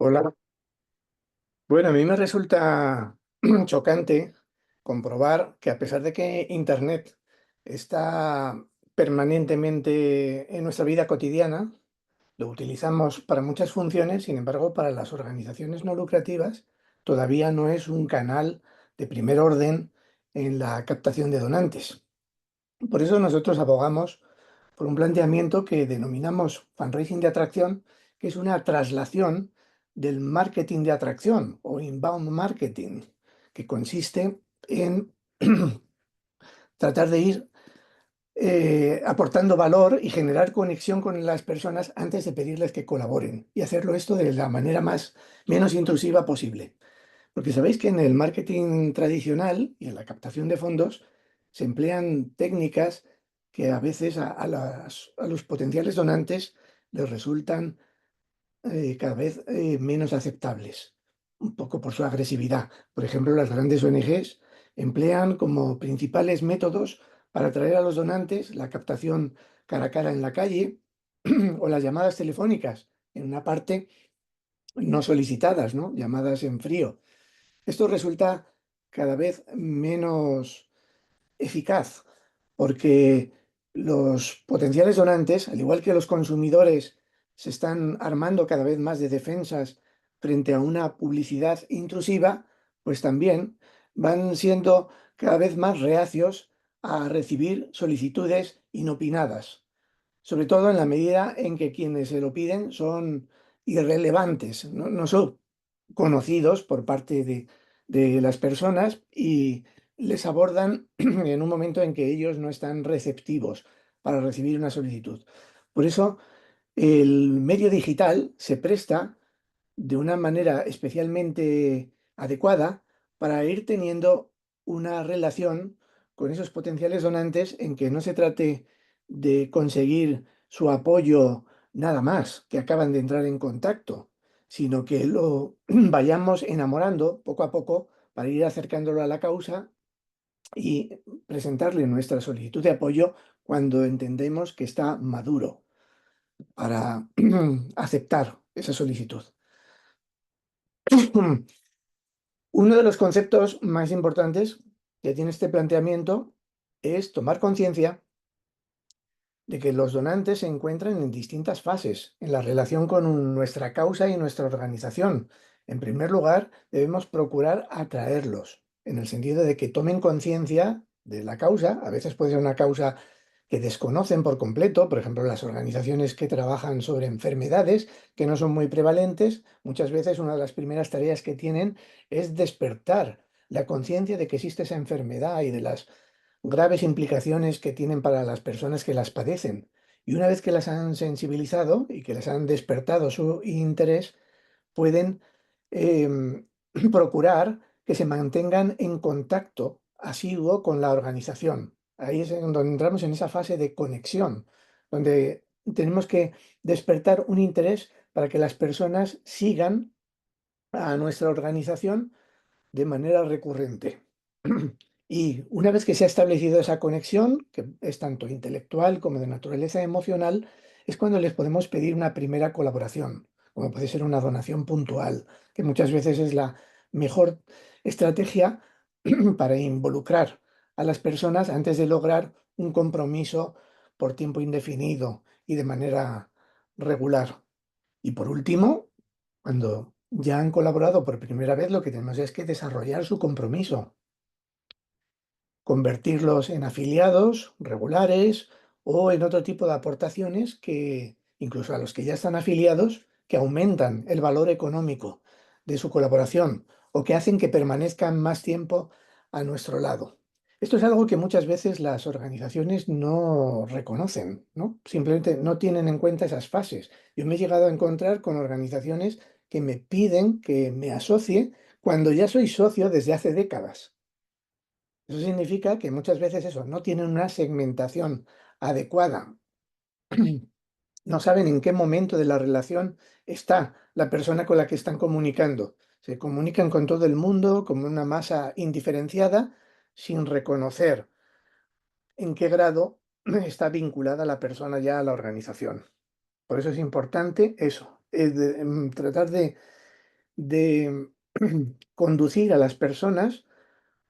Hola. Bueno, a mí me resulta chocante comprobar que a pesar de que Internet está permanentemente en nuestra vida cotidiana, lo utilizamos para muchas funciones, sin embargo, para las organizaciones no lucrativas todavía no es un canal de primer orden en la captación de donantes. Por eso nosotros abogamos por un planteamiento que denominamos fundraising de atracción, que es una traslación del marketing de atracción o inbound marketing, que consiste en tratar de ir aportando valor y generar conexión con las personas antes de pedirles que colaboren y hacerlo esto de la manera menos intrusiva posible. Porque sabéis que en el marketing tradicional y en la captación de fondos se emplean técnicas que a veces a los potenciales donantes les resultan cada vez menos aceptables, un poco por su agresividad. Por ejemplo, las grandes ONGs emplean como principales métodos para atraer a los donantes la captación cara a cara en la calle o las llamadas telefónicas, en una parte no solicitadas, ¿no? Llamadas en frío. Esto resulta cada vez menos eficaz porque los potenciales donantes, al igual que los consumidores, se están armando cada vez más de defensas frente a una publicidad intrusiva, pues también van siendo cada vez más reacios a recibir solicitudes inopinadas, sobre todo en la medida en que quienes se lo piden son irrelevantes, no son conocidos por parte de las personas y les abordan en un momento en que ellos no están receptivos para recibir una solicitud. Por eso, el medio digital se presta de una manera especialmente adecuada para ir teniendo una relación con esos potenciales donantes en que no se trate de conseguir su apoyo nada más, que acaban de entrar en contacto, sino que lo vayamos enamorando poco a poco para ir acercándolo a la causa y presentarle nuestra solicitud de apoyo cuando entendemos que está maduro para aceptar esa solicitud. Uno de los conceptos más importantes que tiene este planteamiento es tomar conciencia de que los donantes se encuentran en distintas fases en la relación con nuestra causa y nuestra organización. En primer lugar, debemos procurar atraerlos, en el sentido de que tomen conciencia de la causa. A veces puede ser una causa que desconocen por completo, por ejemplo, las organizaciones que trabajan sobre enfermedades que no son muy prevalentes. Muchas veces una de las primeras tareas que tienen es despertar la conciencia de que existe esa enfermedad y de las graves implicaciones que tienen para las personas que las padecen. Y una vez que las han sensibilizado y que les han despertado su interés, pueden em, procurar que se mantengan en contacto asiduo con la organización. Ahí es en donde entramos en esa fase de conexión, donde tenemos que despertar un interés para que las personas sigan a nuestra organización de manera recurrente. Y una vez que se ha establecido esa conexión, que es tanto intelectual como de naturaleza emocional, es cuando les podemos pedir una primera colaboración, como puede ser una donación puntual, que muchas veces es la mejor estrategia para involucrar a las personas antes de lograr un compromiso por tiempo indefinido y de manera regular. Y por último, cuando ya han colaborado por primera vez, lo que tenemos es que desarrollar su compromiso, convertirlos en afiliados regulares o en otro tipo de aportaciones que, incluso a los que ya están afiliados, que aumentan el valor económico de su colaboración o que hacen que permanezcan más tiempo a nuestro lado. Esto es algo que muchas veces las organizaciones no reconocen, ¿no? Simplemente no tienen en cuenta esas fases. Yo me he llegado a encontrar con organizaciones que me piden que me asocie cuando ya soy socio desde hace décadas. Eso significa que muchas veces eso, no tienen una segmentación adecuada, no saben en qué momento de la relación está la persona con la que están comunicando. Se comunican con todo el mundo como una masa indiferenciada sin reconocer en qué grado está vinculada la persona ya a la organización. Por eso es importante eso, tratar de de conducir a las personas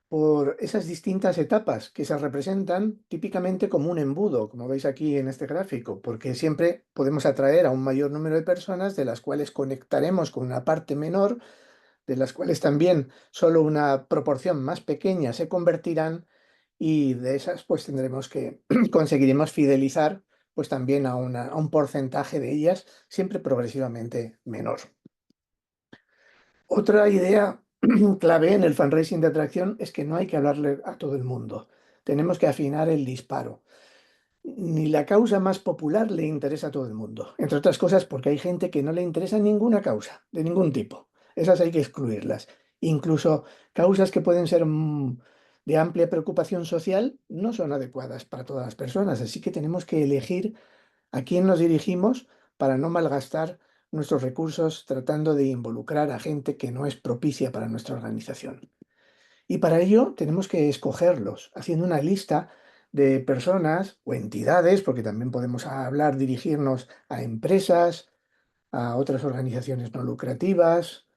por esas distintas etapas que se representan típicamente como un embudo, como veis aquí en este gráfico, porque siempre podemos atraer a un mayor número de personas de las cuales conectaremos con una parte menor, de las cuales también solo una proporción más pequeña se convertirán y de esas pues tendremos que conseguiremos fidelizar pues también a un porcentaje de ellas, siempre progresivamente menor. Otra idea clave en el fundraising de atracción es que no hay que hablarle a todo el mundo. Tenemos que afinar el disparo. Ni la causa más popular le interesa a todo el mundo. Entre otras cosas porque hay gente que no le interesa ninguna causa, de ningún tipo. Esas hay que excluirlas. Incluso causas que pueden ser de amplia preocupación social no son adecuadas para todas las personas. Así que tenemos que elegir a quién nos dirigimos para no malgastar nuestros recursos tratando de involucrar a gente que no es propicia para nuestra organización. Y para ello tenemos que escogerlos, haciendo una lista de personas o entidades, porque también podemos hablar, dirigirnos a empresas, a otras organizaciones no lucrativas,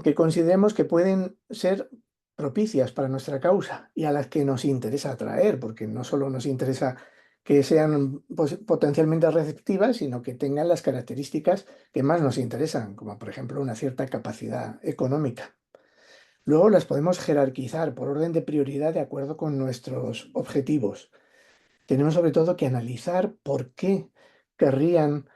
que consideremos que pueden ser propicias para nuestra causa y a las que nos interesa atraer, porque no solo nos interesa que sean potencialmente receptivas, sino que tengan las características que más nos interesan, como por ejemplo una cierta capacidad económica. Luego las podemos jerarquizar por orden de prioridad de acuerdo con nuestros objetivos. Tenemos sobre todo que analizar por qué querrían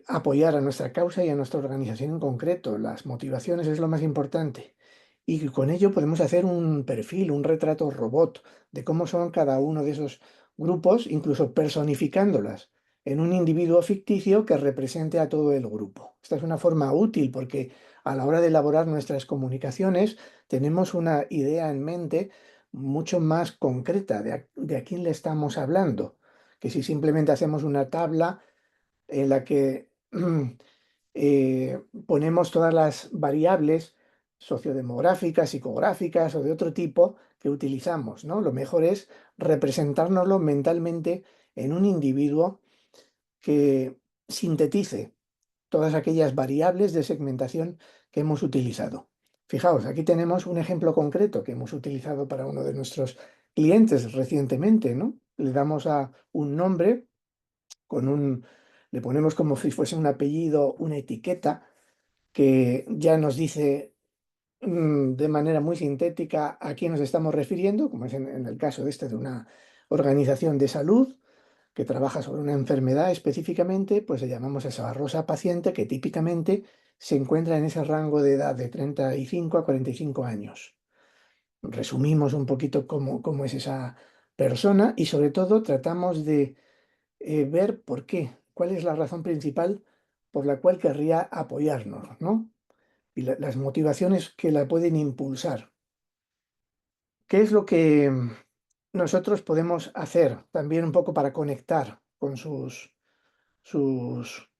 apoyar a nuestra causa y a nuestra organización en concreto. Las motivaciones es lo más importante. Y con ello podemos hacer un perfil, un retrato robot de cómo son cada uno de esos grupos, incluso personificándolas en un individuo ficticio que represente a todo el grupo. Esta es una forma útil porque a la hora de elaborar nuestras comunicaciones tenemos una idea en mente mucho más concreta de a quién le estamos hablando, que si simplemente hacemos una tabla en la que ponemos todas las variables sociodemográficas, psicográficas o de otro tipo que utilizamos, ¿no? Lo mejor es representárnoslo mentalmente en un individuo que sintetice todas aquellas variables de segmentación que hemos utilizado. Fijaos, aquí tenemos un ejemplo concreto que hemos utilizado para uno de nuestros clientes recientemente, ¿no? Le damos a un nombre le ponemos como si fuese un apellido, una etiqueta que ya nos dice de manera muy sintética a quién nos estamos refiriendo, como es en el caso de una organización de salud que trabaja sobre una enfermedad específicamente, pues le llamamos a esa rosa paciente que típicamente se encuentra en ese rango de edad de 35 a 45 años. Resumimos un poquito cómo es esa persona y sobre todo tratamos de ver por qué, cuál es la razón principal por la cual querría apoyarnos, ¿no? Y las motivaciones que la pueden impulsar. ¿Qué es lo que nosotros podemos hacer también un poco para conectar con sus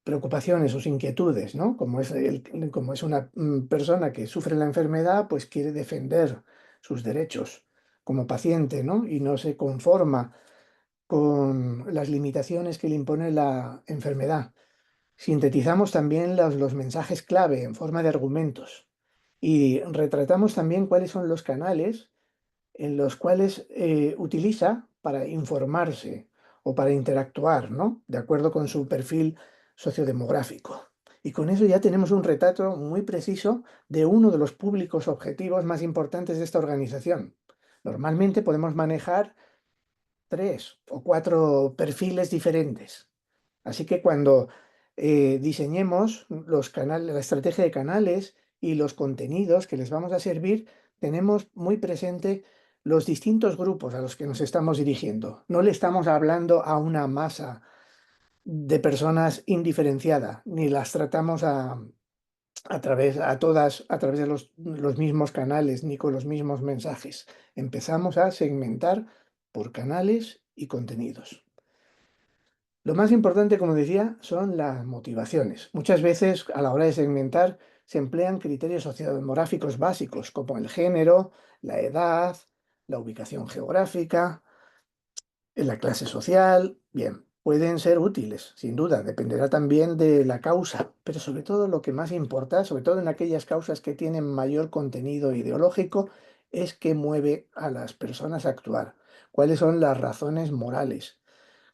preocupaciones, sus inquietudes, ¿no? Como es una persona que sufre la enfermedad, pues quiere defender sus derechos como paciente, ¿no? Y no se conforma con las limitaciones que le impone la enfermedad. Sintetizamos también los mensajes clave en forma de argumentos y retratamos también cuáles son los canales en los cuales utiliza para informarse o para interactuar, ¿no? De acuerdo con su perfil sociodemográfico. Y con eso ya tenemos un retrato muy preciso de uno de los públicos objetivos más importantes de esta organización. Normalmente podemos manejar 3 o 4 perfiles diferentes. Así que cuando diseñemos los canales, la estrategia de canales y los contenidos que les vamos a servir, tenemos muy presente los distintos grupos a los que nos estamos dirigiendo. No le estamos hablando a una masa de personas indiferenciada, ni las tratamos a todas a través de los mismos canales ni con los mismos mensajes. Empezamos a segmentar por canales y contenidos. Lo más importante, como decía, son las motivaciones. Muchas veces a la hora de segmentar se emplean criterios sociodemográficos básicos como el género, la edad, la ubicación geográfica, la clase social. Bien, pueden ser útiles, sin duda, dependerá también de la causa, pero sobre todo lo que más importa, sobre todo en aquellas causas que tienen mayor contenido ideológico, es qué mueve a las personas a actuar, cuáles son las razones morales,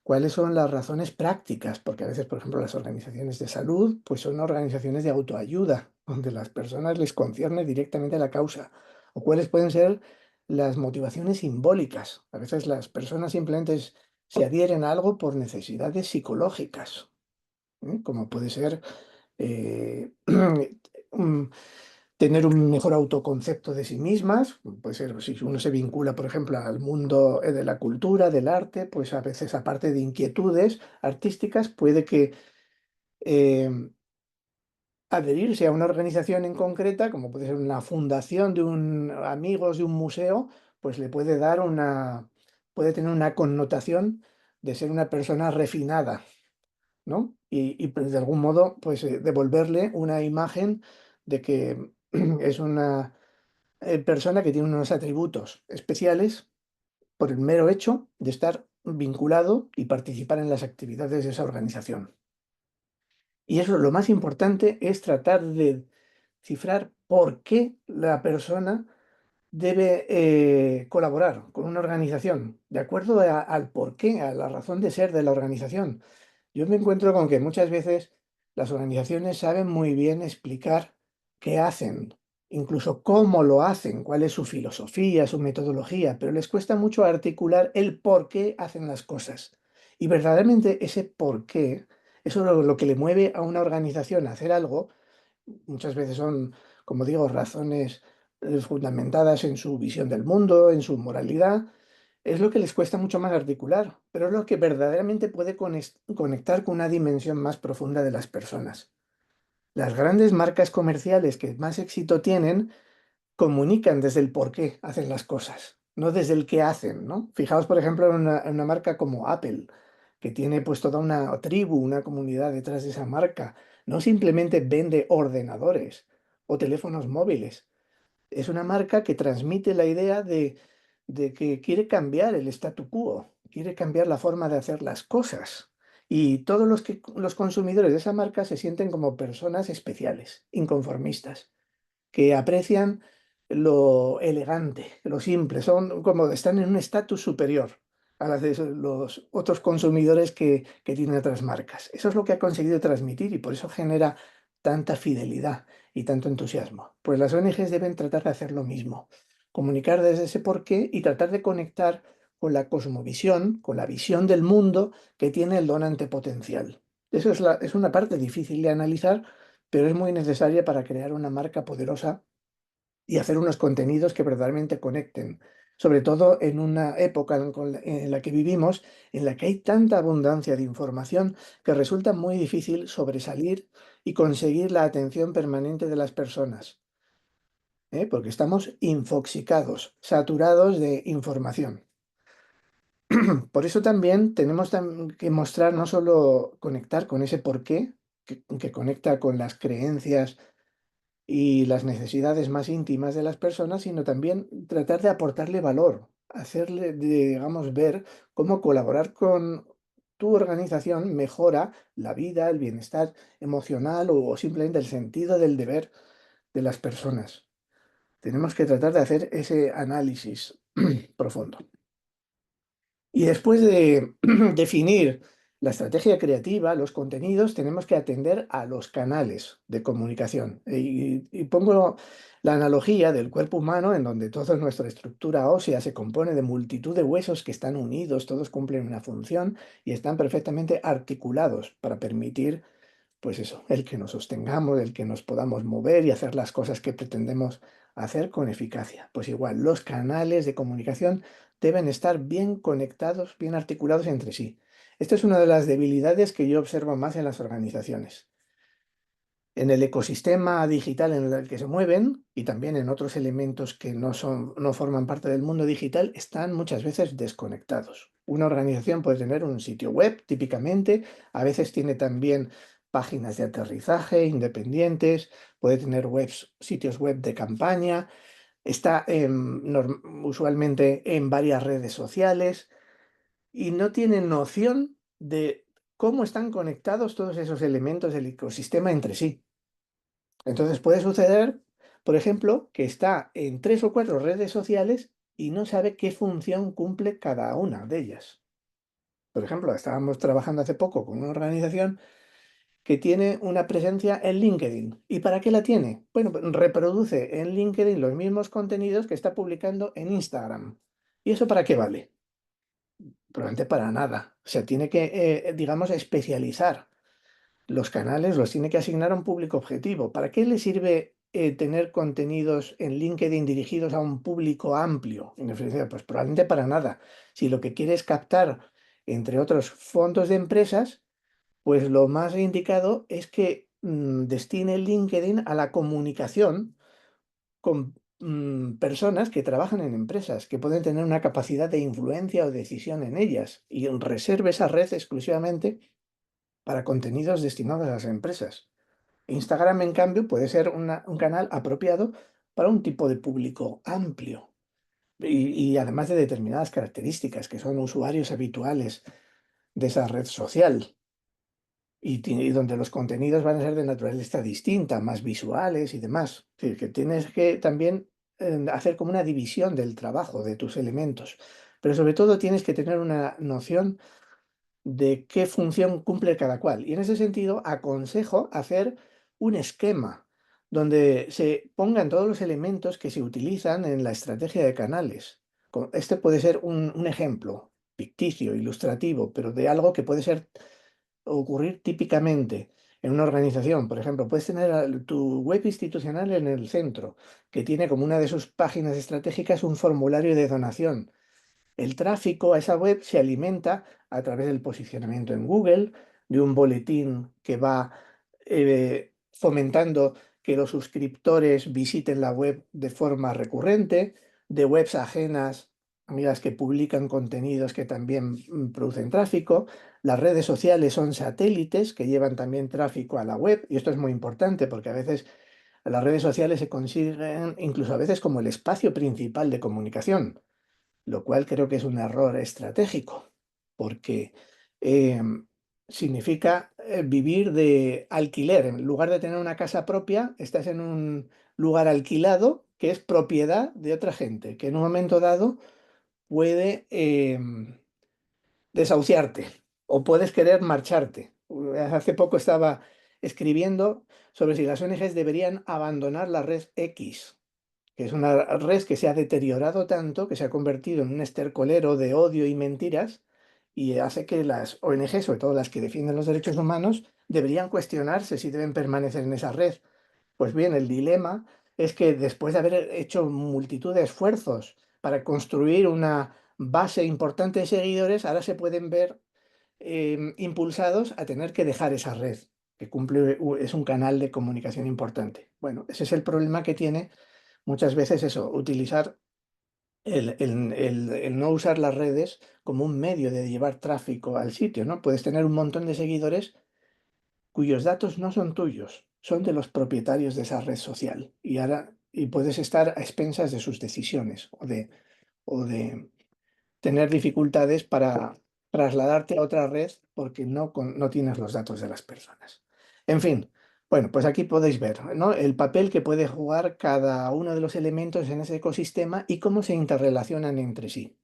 cuáles son las razones prácticas, porque a veces, por ejemplo, las organizaciones de salud, pues son organizaciones de autoayuda, donde las personas les concierne directamente la causa, o cuáles pueden ser las motivaciones simbólicas. A veces las personas simplemente se adhieren a algo por necesidades psicológicas, ¿eh? Como puede ser eh, un- tener un mejor autoconcepto de sí mismas, puede ser si uno se vincula, por ejemplo, al mundo de la cultura, del arte, pues a veces aparte de inquietudes artísticas, puede que eh, adherirse a una organización en concreta, como puede ser una fundación de un amigos de un museo, pues le puede dar puede tener una connotación de ser una persona refinada, ¿no? Y, pues, de algún modo, pues devolverle una imagen de que es una persona que tiene unos atributos especiales por el mero hecho de estar vinculado y participar en las actividades de esa organización. Y eso, lo más importante es tratar de cifrar por qué la persona debe colaborar con una organización, de acuerdo al porqué, a la razón de ser de la organización. Yo me encuentro con que muchas veces las organizaciones saben muy bien explicar qué hacen, incluso cómo lo hacen, cuál es su filosofía, su metodología, pero les cuesta mucho articular el por qué hacen las cosas. Y verdaderamente ese por qué, eso es lo que le mueve a una organización a hacer algo, muchas veces son, como digo, razones fundamentadas en su visión del mundo, en su moralidad. Es lo que les cuesta mucho más articular, pero es lo que verdaderamente puede conectar con una dimensión más profunda de las personas. Las grandes marcas comerciales que más éxito tienen comunican desde el por qué hacen las cosas, no desde el qué hacen, ¿no? Fijaos, por ejemplo, en una marca como Apple, que tiene pues toda una tribu, una comunidad detrás de esa marca. No simplemente vende ordenadores o teléfonos móviles. Es una marca que transmite la idea de que quiere cambiar el statu quo, quiere cambiar la forma de hacer las cosas. Y todos los consumidores de esa marca se sienten como personas especiales, inconformistas, que aprecian lo elegante, lo simple, son como están en un estatus superior a las de los otros consumidores que tienen otras marcas. Eso es lo que ha conseguido transmitir y por eso genera tanta fidelidad y tanto entusiasmo. Pues las ONGs deben tratar de hacer lo mismo, comunicar desde ese porqué y tratar de conectar con la cosmovisión, con la visión del mundo que tiene el donante potencial. Eso es una parte difícil de analizar, pero es muy necesaria para crear una marca poderosa y hacer unos contenidos que verdaderamente conecten, sobre todo en una época en la que vivimos, en la que hay tanta abundancia de información que resulta muy difícil sobresalir y conseguir la atención permanente de las personas, ¿eh? Porque estamos infoxicados, saturados de información. Por eso también tenemos que mostrar, no solo conectar con ese porqué, que conecta con las creencias y las necesidades más íntimas de las personas, sino también tratar de aportarle valor, hacerle, digamos, ver cómo colaborar con tu organización mejora la vida, el bienestar emocional o simplemente el sentido del deber de las personas. Tenemos que tratar de hacer ese análisis profundo. Y después de definir la estrategia creativa, los contenidos, tenemos que atender a los canales de comunicación. Y pongo la analogía del cuerpo humano, en donde toda nuestra estructura ósea se compone de multitud de huesos que están unidos, todos cumplen una función y están perfectamente articulados para permitir, pues eso, el que nos sostengamos, el que nos podamos mover y hacer las cosas que pretendemos hacer con eficacia. Pues igual, los canales de comunicación deben estar bien conectados, bien articulados entre sí. Esto es una de las debilidades que yo observo más en las organizaciones. En el ecosistema digital en el que se mueven y también en otros elementos que no forman parte del mundo digital, están muchas veces desconectados. Una organización puede tener un sitio web, típicamente, a veces tiene también páginas de aterrizaje independientes, puede tener sitios web de campaña, está usualmente en varias redes sociales y no tiene noción de cómo están conectados todos esos elementos del ecosistema entre sí. Entonces puede suceder, por ejemplo, que está en 3 o 4 redes sociales y no sabe qué función cumple cada una de ellas. Por ejemplo, estábamos trabajando hace poco con una organización que tiene una presencia en LinkedIn. ¿Y para qué la tiene? Bueno, pues reproduce en LinkedIn los mismos contenidos que está publicando en Instagram. ¿Y eso para qué vale? Probablemente para nada. O sea, tiene que, digamos, especializar los canales, los tiene que asignar a un público objetivo. ¿Para qué le sirve tener contenidos en LinkedIn dirigidos a un público amplio? En definitiva, pues probablemente para nada. Si lo que quiere es captar, entre otros, fondos de empresas, pues lo más indicado es que destine LinkedIn a la comunicación con personas que trabajan en empresas, que pueden tener una capacidad de influencia o decisión en ellas, y reserve esa red exclusivamente para contenidos destinados a las empresas. Instagram, en cambio, puede ser un canal apropiado para un tipo de público amplio y además de determinadas características que son usuarios habituales de esa red social. Y donde los contenidos van a ser de naturaleza distinta, más visuales y demás. Es decir, que tienes que también hacer como una división del trabajo de tus elementos, pero sobre todo tienes que tener una noción de qué función cumple cada cual. Y en ese sentido, aconsejo hacer un esquema donde se pongan todos los elementos que se utilizan en la estrategia de canales. Este puede ser un ejemplo ficticio, ilustrativo, pero de algo que puede ser ocurrir típicamente en una organización. Por ejemplo, puedes tener tu web institucional en el centro, que tiene como una de sus páginas estratégicas un formulario de donación. El tráfico a esa web se alimenta a través del posicionamiento en Google, de un boletín que va fomentando que los suscriptores visiten la web de forma recurrente, de webs ajenas, amigas que publican contenidos que también producen tráfico. Las redes sociales son satélites que llevan también tráfico a la web, y esto es muy importante porque a veces las redes sociales se consiguen incluso a veces como el espacio principal de comunicación, lo cual creo que es un error estratégico, porque eh, significa vivir de alquiler. En lugar de tener una casa propia, estás en un lugar alquilado que es propiedad de otra gente, que en un momento dado puede desahuciarte o puedes querer marcharte. Hace poco estaba escribiendo sobre si las ONGs deberían abandonar la red X, que es una red que se ha deteriorado tanto, que se ha convertido en un estercolero de odio y mentiras, y hace que las ONG, sobre todo las que defienden los derechos humanos, deberían cuestionarse si deben permanecer en esa red. Pues bien, el dilema es que después de haber hecho multitud de esfuerzos para construir una base importante de seguidores, ahora se pueden ver impulsados a tener que dejar esa red, que cumple, es un canal de comunicación importante. Bueno, ese es el problema que tiene muchas veces eso, utilizar el no usar las redes como un medio de llevar tráfico al sitio, ¿no? Puedes tener un montón de seguidores cuyos datos no son tuyos, son de los propietarios de esa red social. Y puedes estar a expensas de sus decisiones o de tener dificultades para trasladarte a otra red porque no tienes los datos de las personas. En fin, bueno, pues aquí podéis ver, ¿no?, el papel que puede jugar cada uno de los elementos en ese ecosistema y cómo se interrelacionan entre sí.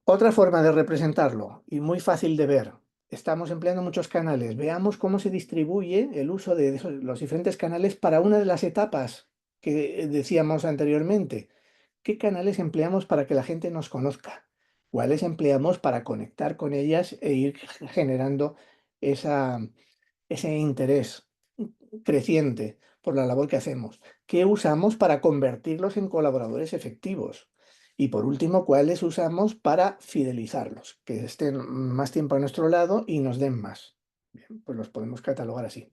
Otra forma de representarlo, y muy fácil de ver, estamos empleando muchos canales. Veamos cómo se distribuye el uso de los diferentes canales para una de las etapas que decíamos anteriormente. ¿Qué canales empleamos para que la gente nos conozca? ¿Cuáles empleamos para conectar con ellas e ir generando esa, ese interés creciente por la labor que hacemos? ¿Qué usamos para convertirlos en colaboradores efectivos? Y por último, ¿cuáles usamos para fidelizarlos? Que estén más tiempo a nuestro lado y nos den más. Bien, pues los podemos catalogar así.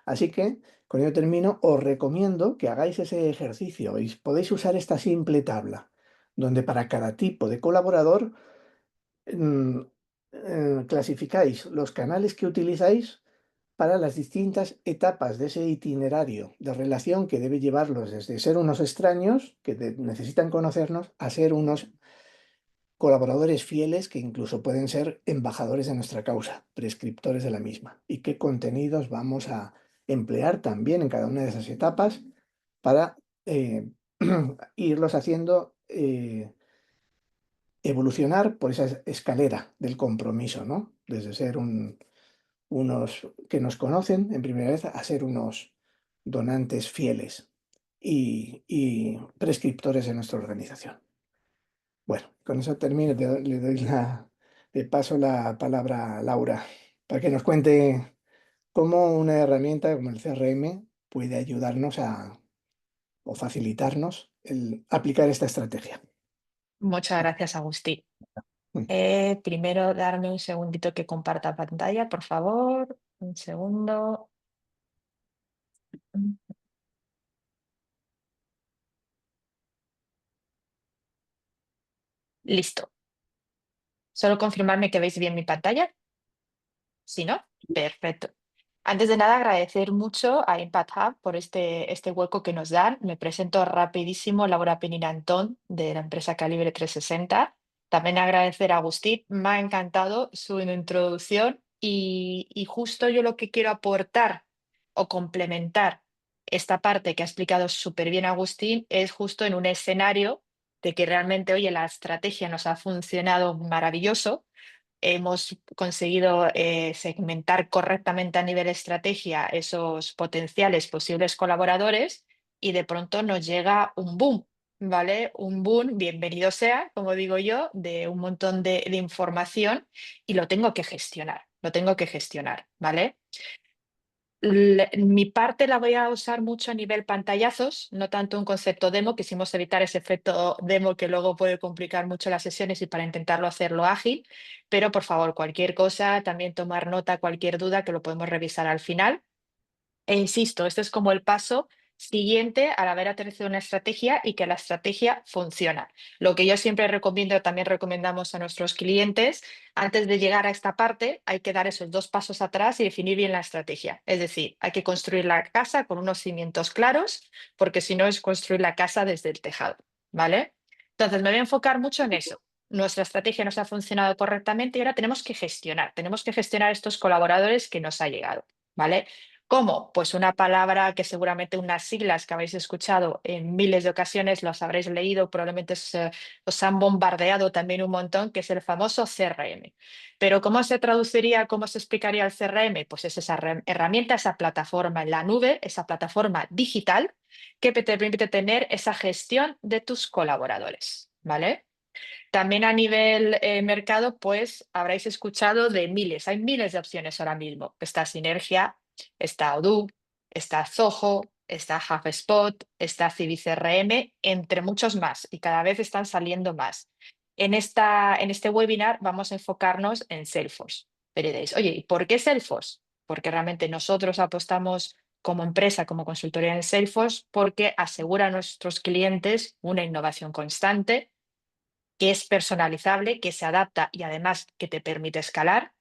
Así que, con ello termino, os recomiendo que hagáis ese ejercicio y podéis usar esta simple tabla, donde para cada tipo de colaborador mm, clasificáis los canales que utilizáis para las distintas etapas de ese itinerario de relación que debe llevarlos desde ser unos extraños que necesitan conocernos a ser unos colaboradores fieles que incluso pueden ser embajadores de nuestra causa, prescriptores de la misma, y qué contenidos vamos a emplear también en cada una de esas etapas para irlos haciendo evolucionar por esa escalera del compromiso, ¿no? Desde ser unos que nos conocen en primera vez a ser unos donantes fieles y prescriptores de nuestra organización. Bueno, con eso termino. Le doy de paso la palabra a Laura para que nos cuente cómo una herramienta como el CRM puede ayudarnos o facilitarnos el aplicar esta estrategia. Muchas gracias, Agustín. Primero, darme un segundito que comparta pantalla, por favor. Un segundo. Listo. Solo confirmarme que veis bien mi pantalla. ¿Sí, no? Perfecto. Antes de nada, agradecer mucho a Impact Hub por este hueco que nos dan. Me presento rapidísimo, Laura Peninantón, de la empresa Calibre 360. También agradecer a Agustín, me ha encantado su introducción y justo yo lo que quiero aportar o complementar esta parte que ha explicado súper bien Agustín es justo en un escenario de que realmente, oye, la estrategia nos ha funcionado maravilloso. Hemos conseguido segmentar correctamente a nivel estrategia esos potenciales posibles colaboradores y de pronto nos llega un boom, ¿vale? Un boom, bienvenido sea, como digo yo, de un montón de información y lo tengo que gestionar, ¿vale? Mi parte la voy a usar mucho a nivel pantallazos, no tanto un concepto demo, quisimos evitar ese efecto demo que luego puede complicar mucho las sesiones y para intentarlo hacerlo ágil, pero por favor, cualquier cosa, también tomar nota, cualquier duda que lo podemos revisar al final. E insisto, este es como el paso siguiente al haber aterrizado una estrategia y que la estrategia funciona. Lo que yo siempre recomiendo, también recomendamos a nuestros clientes, antes de llegar a esta parte, hay que dar esos dos pasos atrás y definir bien la estrategia. Es decir, hay que construir la casa con unos cimientos claros, porque si no es construir la casa desde el tejado, ¿vale? Entonces, me voy a enfocar mucho en eso. Nuestra estrategia nos ha funcionado correctamente y ahora tenemos que gestionar estos colaboradores que nos ha llegado, ¿vale? ¿Cómo? Pues una palabra que seguramente unas siglas que habéis escuchado en miles de ocasiones, los habréis leído, probablemente os han bombardeado también un montón, que es el famoso CRM. Pero ¿cómo se traduciría, cómo se explicaría el CRM? Pues es esa herramienta, esa plataforma en la nube, esa plataforma digital que te permite tener esa gestión de tus colaboradores, ¿vale? También a nivel mercado, pues habréis escuchado de miles, hay miles de opciones ahora mismo. Está Sinergia, está Odoo, está Zoho, está HubSpot, está CiviCRM, entre muchos más, y cada vez están saliendo más. En este webinar vamos a enfocarnos en Salesforce. Pero diréis, oye, ¿y por qué Salesforce? Porque realmente nosotros apostamos como empresa, como consultoría en Salesforce, porque asegura a nuestros clientes una innovación constante que es personalizable, que se adapta y además que te permite escalar,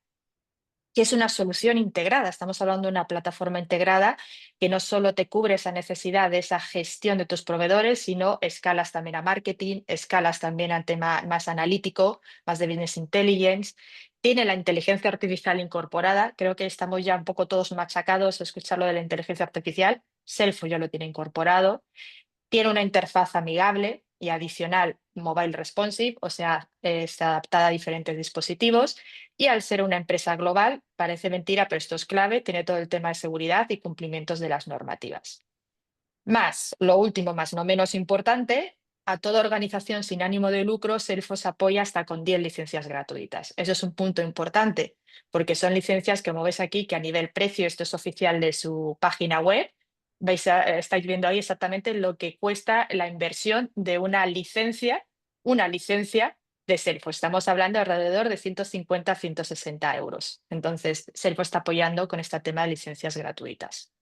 que es una solución integrada. Estamos hablando de una plataforma integrada que no solo te cubre esa necesidad de esa gestión de tus proveedores, sino escalas también a marketing, escalas también al tema más analítico, más de business intelligence. Tiene la inteligencia artificial incorporada. Creo que estamos ya un poco todos machacados a escuchar lo de la inteligencia artificial. Salesforce ya lo tiene incorporado. Tiene una interfaz amigable y adicional mobile responsive, o sea, está adaptada a diferentes dispositivos. Y al ser una empresa global, parece mentira, pero esto es clave, tiene todo el tema de seguridad y cumplimientos de las normativas. Más, lo último, más no menos importante, a toda organización sin ánimo de lucro, Salesforce apoya hasta con 10 licencias gratuitas. Eso es un punto importante, porque son licencias, como ves aquí, que a nivel precio, esto es oficial de su página web, estáis viendo ahí exactamente lo que cuesta la inversión de una licencia de Salesforce. Estamos hablando de alrededor de 150 a 160 euros. Entonces, Salesforce está apoyando con este tema de licencias gratuitas.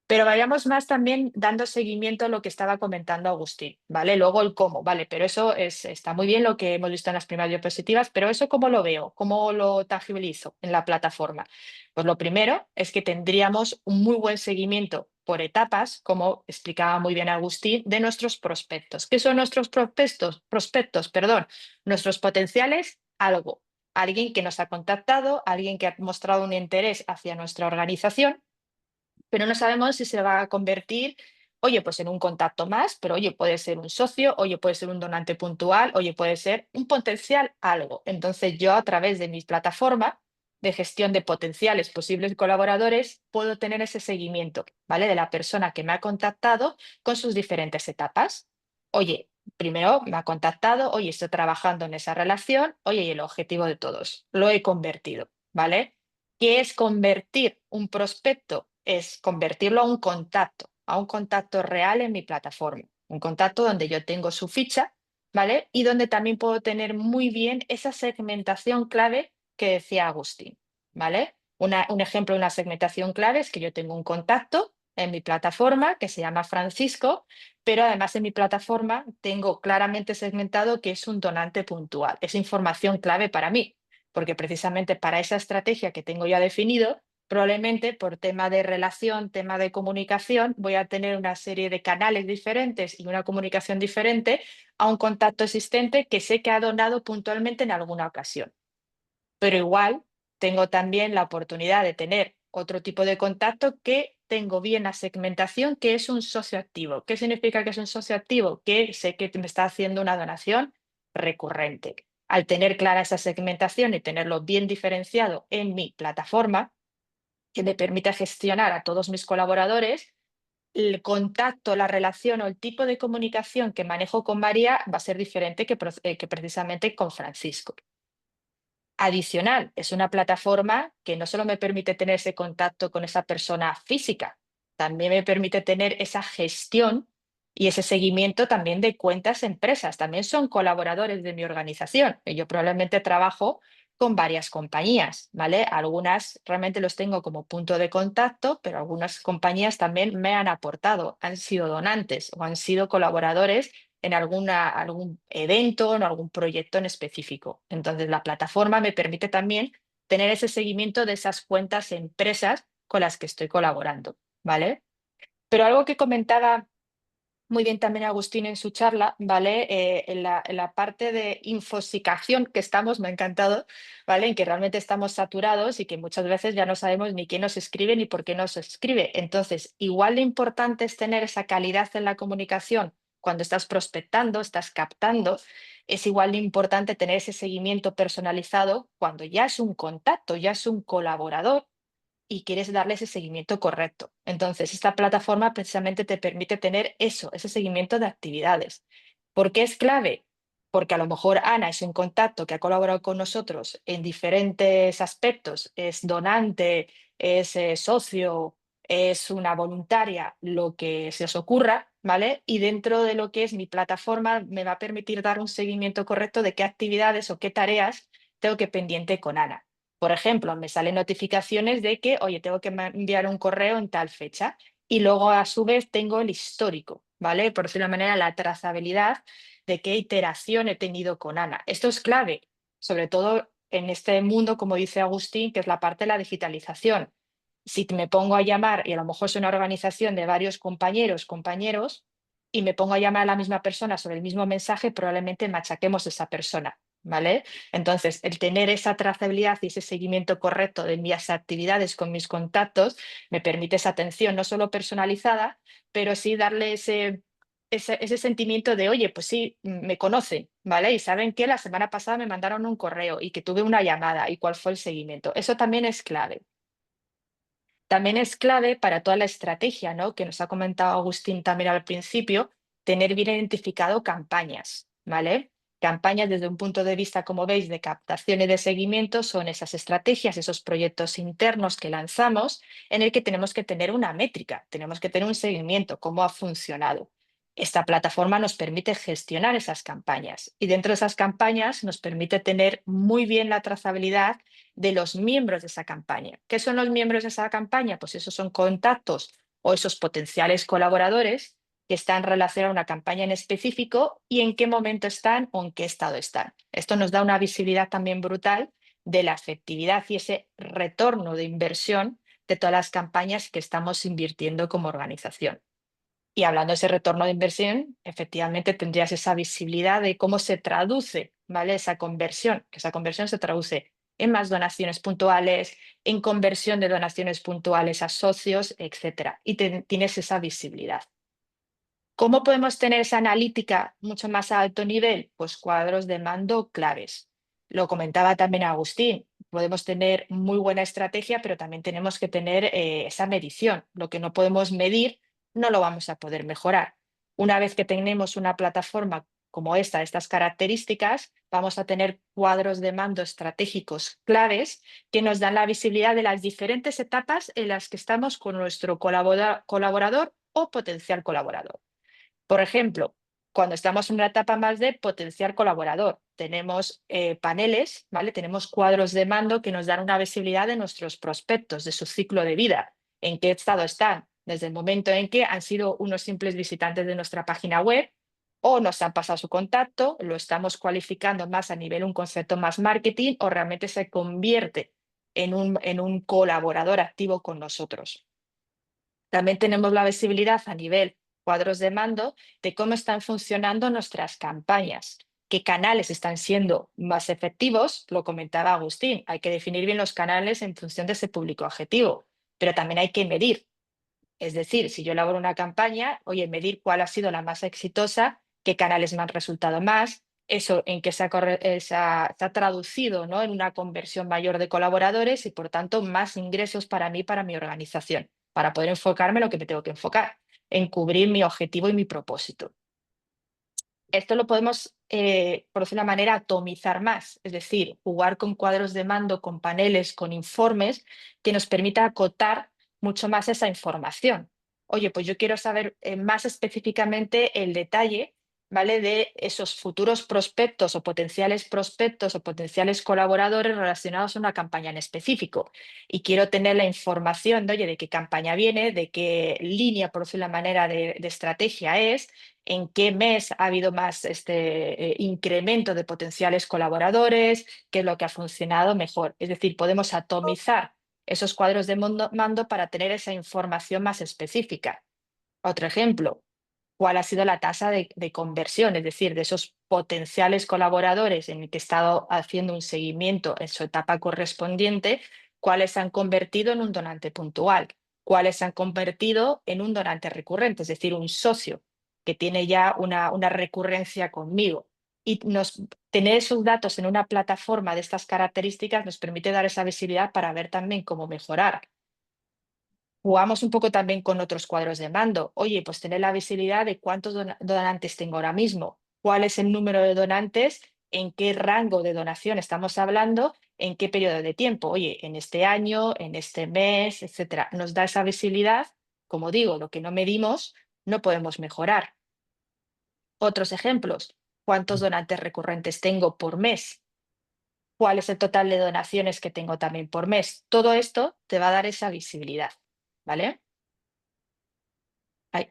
Pero vayamos más también dando seguimiento a lo que estaba comentando Agustín, ¿vale? Luego el cómo, ¿vale? Pero está muy bien lo que hemos visto en las primeras diapositivas, pero eso ¿cómo lo veo? ¿Cómo lo tangibilizo en la plataforma? Pues lo primero es que tendríamos un muy buen seguimiento por etapas, como explicaba muy bien Agustín, de nuestros prospectos. ¿Qué son nuestros prospectos? Perdón, nuestros potenciales, algo. Alguien que nos ha contactado, alguien que ha mostrado un interés hacia nuestra organización, pero no sabemos si se va a convertir, oye, pues en un contacto más, pero oye, puede ser un socio, oye, puede ser un donante puntual, oye, puede ser un potencial algo. Entonces yo a través de mi plataforma de gestión de potenciales posibles colaboradores puedo tener ese seguimiento, ¿vale? De la persona que me ha contactado con sus diferentes etapas. Oye, primero me ha contactado, oye, estoy trabajando en esa relación, oye, y el objetivo de todos, lo he convertido, ¿vale? ¿Qué es convertir un prospecto? Es convertirlo a un contacto real en mi plataforma, un contacto donde yo tengo su ficha, ¿vale? Y donde también puedo tener muy bien esa segmentación clave que decía Agustín, ¿vale? Un ejemplo de una segmentación clave es que yo tengo un contacto en mi plataforma que se llama Francisco, pero además en mi plataforma tengo claramente segmentado que es un donante puntual. Es información clave para mí porque precisamente para esa estrategia que tengo ya definido, probablemente por tema de relación, tema de comunicación, voy a tener una serie de canales diferentes y una comunicación diferente a un contacto existente que sé que ha donado puntualmente en alguna ocasión. Pero igual tengo también la oportunidad de tener otro tipo de contacto que tengo bien la segmentación, que es un socio activo. ¿Qué significa que es un socio activo? Que sé que me está haciendo una donación recurrente. Al tener clara esa segmentación y tenerlo bien diferenciado en mi plataforma, que me permite gestionar a todos mis colaboradores, el contacto, la relación o el tipo de comunicación que manejo con María va a ser diferente que precisamente con Francisco. Adicional, es una plataforma que no solo me permite tener ese contacto con esa persona física, también me permite tener esa gestión y ese seguimiento también de cuentas empresas. También son colaboradores de mi organización. Yo probablemente trabajo con varias compañías, ¿vale? Algunas realmente los tengo como punto de contacto, pero algunas compañías también me han aportado, han sido donantes o han sido colaboradores en algún evento, en algún proyecto en específico. Entonces, la plataforma me permite también tener ese seguimiento de esas cuentas empresas con las que estoy colaborando, ¿vale? Pero algo que comentaba muy bien también Agustín en su charla, ¿vale? En la parte de infosicación que estamos, me ha encantado, ¿vale? En que realmente estamos saturados y que muchas veces ya no sabemos ni quién nos escribe ni por qué nos escribe. Entonces, igual de importante es tener esa calidad en la comunicación cuando estás prospectando, estás captando, es igual de importante tener ese seguimiento personalizado cuando ya es un contacto, ya es un colaborador y quieres darle ese seguimiento correcto. Entonces, esta plataforma precisamente te permite tener eso, ese seguimiento de actividades. ¿Por qué es clave? Porque a lo mejor Ana es un contacto que ha colaborado con nosotros en diferentes aspectos, es donante, es socio, es una voluntaria, lo que se os ocurra, ¿vale? Y dentro de lo que es mi plataforma me va a permitir dar un seguimiento correcto de qué actividades o qué tareas tengo que pendiente con Ana. Por ejemplo, me salen notificaciones de que, oye, tengo que enviar un correo en tal fecha y luego a su vez tengo el histórico, ¿vale? Por decirlo de una manera, la trazabilidad de qué iteración he tenido con Ana. Esto es clave, sobre todo en este mundo, como dice Agustín, que es la parte de la digitalización. Si me pongo a llamar, y a lo mejor es una organización de varios compañeros, y me pongo a llamar a la misma persona sobre el mismo mensaje, probablemente machaquemos a esa persona, ¿vale? Entonces, el tener esa trazabilidad y ese seguimiento correcto de mis actividades con mis contactos me permite esa atención no solo personalizada, pero sí darle ese sentimiento de, oye, pues sí, me conocen, ¿vale? Y saben que la semana pasada me mandaron un correo y que tuve una llamada y cuál fue el seguimiento. Eso también es clave. También es clave para toda la estrategia, ¿no? Que nos ha comentado Agustín también al principio, tener bien identificado campañas, ¿vale? Campañas desde un punto de vista, como veis, de captación y de seguimiento son esas estrategias, esos proyectos internos que lanzamos en el que tenemos que tener una métrica, tenemos que tener un seguimiento, cómo ha funcionado. Esta plataforma nos permite gestionar esas campañas y dentro de esas campañas nos permite tener muy bien la trazabilidad de los miembros de esa campaña. ¿Qué son los miembros de esa campaña? Pues esos son contactos o esos potenciales colaboradores que están relacionados a una campaña en específico y en qué momento están o en qué estado están. Esto nos da una visibilidad también brutal de la efectividad y ese retorno de inversión de todas las campañas que estamos invirtiendo como organización. Y hablando de ese retorno de inversión, efectivamente tendrías esa visibilidad de cómo se traduce, ¿vale? Esa conversión, que esa conversión se traduce en más donaciones puntuales, en conversión de donaciones puntuales a socios, etcétera. Y tienes esa visibilidad. ¿Cómo podemos tener esa analítica mucho más a alto nivel? Pues cuadros de mando claves. Lo comentaba también Agustín. Podemos tener muy buena estrategia, pero también tenemos que tener esa medición. Lo que no podemos medir, no lo vamos a poder mejorar. Una vez que tenemos una plataforma como esta, de estas características, vamos a tener cuadros de mando estratégicos claves que nos dan la visibilidad de las diferentes etapas en las que estamos con nuestro colaborador o potencial colaborador. Por ejemplo, cuando estamos en una etapa más de potencial colaborador, tenemos paneles, ¿vale? Tenemos cuadros de mando que nos dan una visibilidad de nuestros prospectos, de su ciclo de vida, en qué estado están, desde el momento en que han sido unos simples visitantes de nuestra página web o nos han pasado su contacto, lo estamos cualificando más a nivel un concepto más marketing o realmente se convierte en un colaborador activo con nosotros. También tenemos la visibilidad a nivel cuadros de mando de cómo están funcionando nuestras campañas, qué canales están siendo más efectivos, lo comentaba Agustín, hay que definir bien los canales en función de ese público objetivo, pero también hay que medir. Es decir, si yo elaboro una campaña, oye, medir cuál ha sido la más exitosa, qué canales me han resultado más, eso en qué se ha traducido, ¿no? En una conversión mayor de colaboradores y, por tanto, más ingresos para mí, para mi organización, para poder enfocarme en lo que me tengo que enfocar, en cubrir mi objetivo y mi propósito. Esto lo podemos, por decirlo de una manera, atomizar más, es decir, jugar con cuadros de mando, con paneles, con informes que nos permita acotar mucho más esa información. Oye, pues yo quiero saber más específicamente el detalle, ¿vale? De esos futuros prospectos o potenciales colaboradores relacionados a una campaña en específico. Y quiero tener la información de, oye, de qué campaña viene, de qué línea, por decirlo de la manera, de estrategia es, en qué mes ha habido más incremento de potenciales colaboradores, qué es lo que ha funcionado mejor. Es decir, podemos atomizar esos cuadros de mando para tener esa información más específica. Otro ejemplo, ¿cuál ha sido la tasa de conversión? Es decir, de esos potenciales colaboradores en el que he estado haciendo un seguimiento en su etapa correspondiente, ¿cuáles se han convertido en un donante puntual? ¿Cuáles se han convertido en un donante recurrente? Es decir, un socio que tiene ya una recurrencia conmigo. Y tener esos datos en una plataforma de estas características nos permite dar esa visibilidad para ver también cómo mejorar. Jugamos un poco también con otros cuadros de mando. Oye, pues tener la visibilidad de cuántos donantes tengo ahora mismo, cuál es el número de donantes, en qué rango de donación estamos hablando, en qué periodo de tiempo. Oye, en este año, en este mes, etcétera. Nos da esa visibilidad. Como digo, lo que no medimos, no podemos mejorar. Otros ejemplos, ¿cuántos donantes recurrentes tengo por mes? ¿Cuál es el total de donaciones que tengo también por mes? Todo esto te va a dar esa visibilidad, ¿vale? Ay,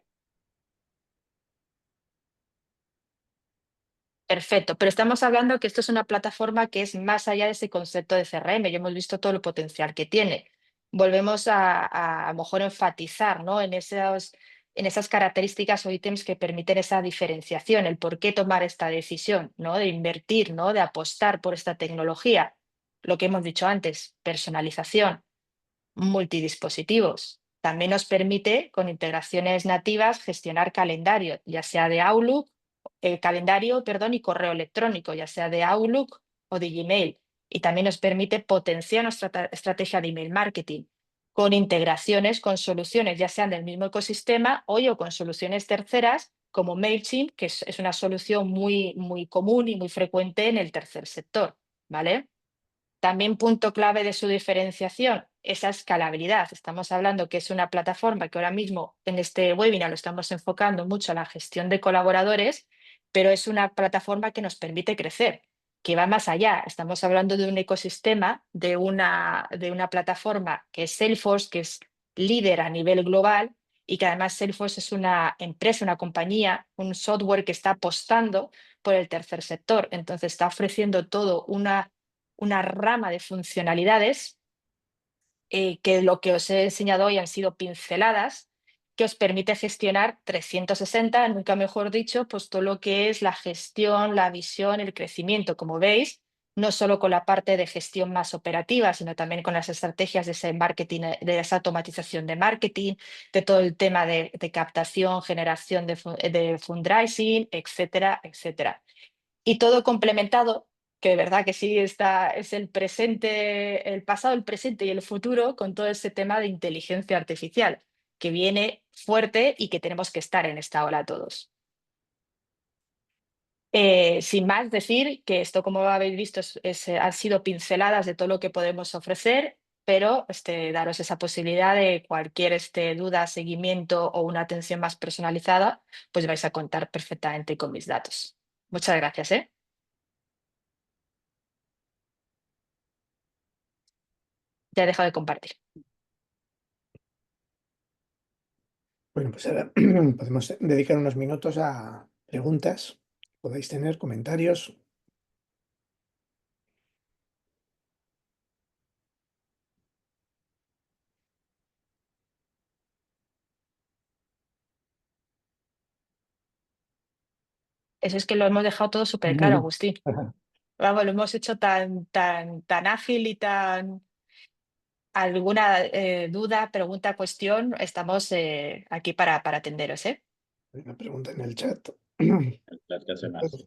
perfecto, pero estamos hablando que esto es una plataforma que es más allá de ese concepto de CRM, ya hemos visto todo el potencial que tiene. Volvemos a lo mejor enfatizar, ¿no? En esas características o ítems que permiten esa diferenciación, el por qué tomar esta decisión, ¿no? De invertir, ¿no? De apostar por esta tecnología. Lo que hemos dicho antes, personalización, multidispositivos. También nos permite, con integraciones nativas, gestionar calendario, ya sea de Outlook, calendario, perdón, y correo electrónico, ya sea de Outlook o de Gmail. Y también nos permite potenciar nuestra estrategia de email marketing con integraciones, con soluciones, ya sean del mismo ecosistema o con soluciones terceras como MailChimp, que es una solución muy, muy común y muy frecuente en el tercer sector, ¿vale? También punto clave de su diferenciación, esa escalabilidad. Estamos hablando que es una plataforma que ahora mismo en este webinar lo estamos enfocando mucho a la gestión de colaboradores, pero es una plataforma que nos permite crecer, que va más allá. Estamos hablando de un ecosistema, de una plataforma que es Salesforce, que es líder a nivel global y que además Salesforce es una empresa, una compañía, un software que está apostando por el tercer sector. Entonces está ofreciendo todo una rama de funcionalidades que lo que os he enseñado hoy han sido pinceladas que os permite gestionar 360, nunca mejor dicho, pues todo lo que es la gestión, la visión, el crecimiento, como veis, no solo con la parte de gestión más operativa, sino también con las estrategias de ese marketing, de esa automatización de marketing, de todo el tema de captación, generación de fundraising, etcétera, etcétera. Y todo complementado, que de verdad que sí está, es el presente, el pasado, el presente y el futuro con todo ese tema de inteligencia artificial, que viene fuerte y que tenemos que estar en esta ola todos. Sin más decir que esto, como habéis visto, han sido pinceladas de todo lo que podemos ofrecer, pero daros esa posibilidad de cualquier duda, seguimiento o una atención más personalizada, pues vais a contar perfectamente con mis datos. Muchas gracias, ¿eh? Ya he dejado de compartir. Bueno, pues ahora podemos dedicar unos minutos a preguntas. Podéis tener comentarios. Eso es que lo hemos dejado todo súper claro, Agustín. Vamos, lo hemos hecho tan ágil y tan... ¿Alguna duda, pregunta, cuestión? Estamos aquí para atenderos, ¿eh? Hay una pregunta en el chat. El chat que hace más.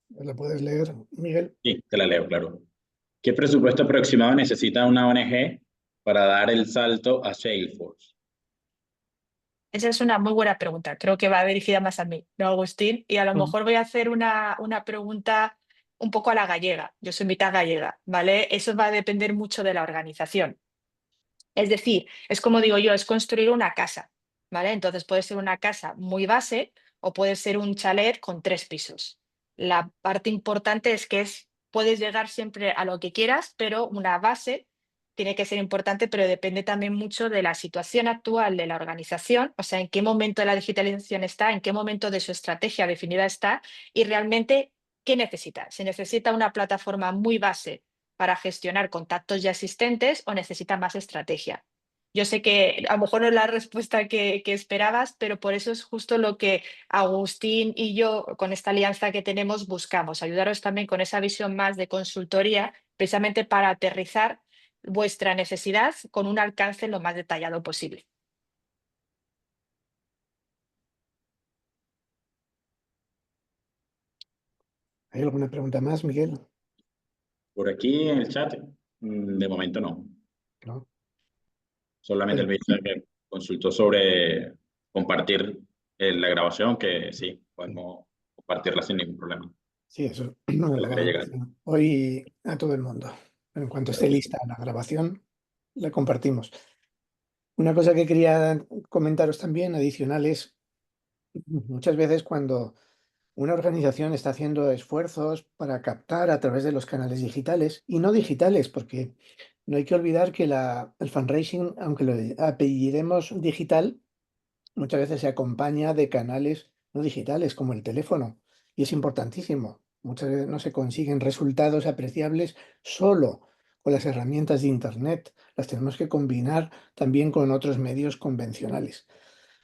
¿La puedes leer, Miguel? Sí, te la leo, claro. ¿Qué presupuesto aproximado necesita una ONG para dar el salto a Salesforce? Esa es una muy buena pregunta. Creo que va dirigida más a mí, ¿no, Agustín? Y a lo mejor voy a hacer una pregunta un poco a la gallega. Yo soy mitad gallega, ¿vale? Eso va a depender mucho de la organización. Es decir, es como digo yo, es construir una casa, ¿vale? Entonces puede ser una casa muy base o puede ser un chalet con 3 pisos. La parte importante es que puedes llegar siempre a lo que quieras, pero una base tiene que ser importante, pero depende también mucho de la situación actual de la organización, o sea, en qué momento de la digitalización está, en qué momento de su estrategia definida está y realmente qué necesita. Si necesita una plataforma muy base para gestionar contactos ya existentes o necesita más estrategia. Yo sé que a lo mejor no es la respuesta que esperabas, pero por eso es justo lo que Agustín y yo, con esta alianza que tenemos, buscamos, ayudaros también con esa visión más de consultoría, precisamente para aterrizar vuestra necesidad con un alcance lo más detallado posible. ¿Hay alguna pregunta más, Miguel? Por aquí en el chat, de momento no. ¿No? Solamente Pues, el ministro que consultó sobre compartir la grabación, que sí, podemos compartirla sin ningún problema. sí, eso Que lo la haré vamos a llegar. hacer hoy a todo el mundo. En cuanto esté lista la grabación, la compartimos. Una cosa que quería comentaros también, adicional, es muchas veces cuando una organización está haciendo esfuerzos para captar a través de los canales digitales y no digitales, porque no hay que olvidar que el fundraising, aunque lo apellidemos digital, muchas veces se acompaña de canales no digitales como el teléfono y es importantísimo. Muchas veces no se consiguen resultados apreciables solo con las herramientas de Internet. Las tenemos que combinar también con otros medios convencionales.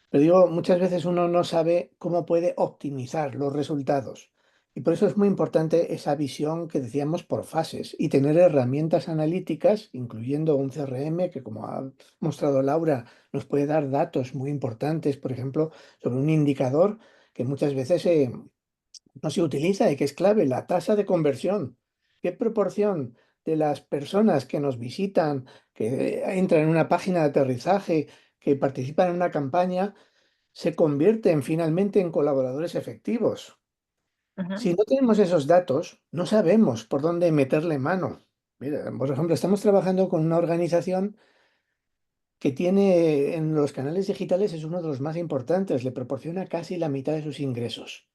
Pero digo, muchas veces uno no sabe cómo puede optimizar los resultados. Y por eso es muy importante esa visión que decíamos por fases y tener herramientas analíticas, incluyendo un CRM que, como ha mostrado Laura, nos puede dar datos muy importantes, por ejemplo, sobre un indicador que muchas veces no se utiliza y que es clave, la tasa de conversión. ¿Qué proporción de las personas que nos visitan, que entran en una página de aterrizaje, que participan en una campaña, se convierten finalmente en colaboradores efectivos? Ujú. Si no tenemos esos datos, no sabemos por dónde meterle mano. Mira, por ejemplo, estamos trabajando con una organización que tiene en los canales digitales, es uno de los más importantes, le proporciona casi la mitad de sus ingresos,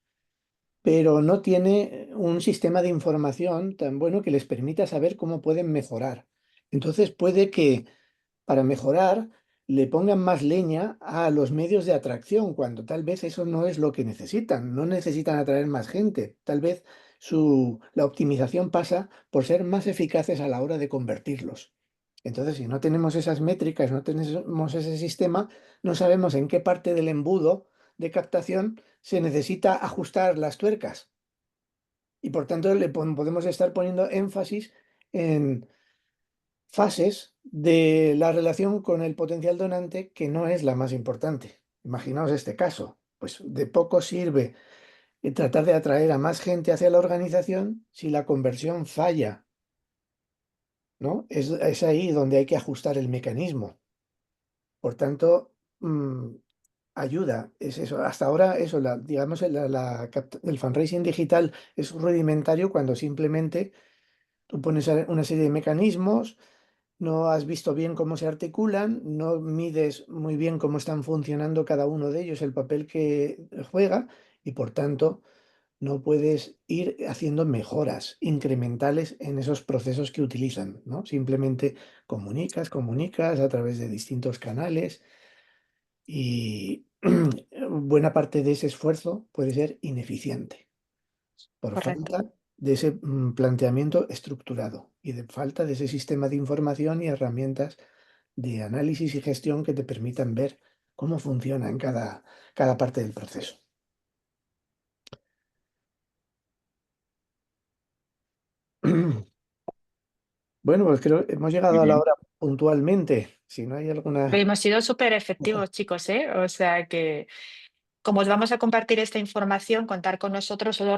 pero no tiene un sistema de información tan bueno que les permita saber cómo pueden mejorar. Entonces puede que para mejorar le pongan más leña a los medios de atracción, cuando tal vez eso no es lo que necesitan. No necesitan atraer más gente. Tal vez la optimización pasa por ser más eficaces a la hora de convertirlos. Entonces, si no tenemos esas métricas, no tenemos ese sistema, no sabemos en qué parte del embudo de captación se necesita ajustar las tuercas. Y por tanto, podemos estar poniendo énfasis en fases de la relación con el potencial donante que no es la más importante. Imaginaos este caso. Pues de poco sirve tratar de atraer a más gente hacia la organización si la conversión falla, ¿no? Es ahí donde hay que ajustar el mecanismo. Por tanto, ayuda, es eso. Hasta ahora, eso, digamos, el fundraising digital es rudimentario cuando simplemente tú pones una serie de mecanismos, no has visto bien cómo se articulan, no mides muy bien cómo están funcionando cada uno de ellos, el papel que juega, y por tanto no puedes ir haciendo mejoras incrementales en esos procesos que utilizan, ¿no? Simplemente comunicas a través de distintos canales y buena parte de ese esfuerzo puede ser ineficiente por Correcto. falta de ese planteamiento estructurado y de falta de ese sistema de información y herramientas de análisis y gestión que te permitan ver cómo funciona en cada parte del proceso. Bueno, pues creo que hemos Muy llegado a la bien. hora puntualmente. Si no hay alguna... Hemos sido súper efectivos, chicos, ¿eh? O sea que, como os vamos a compartir esta información, contar con nosotros solo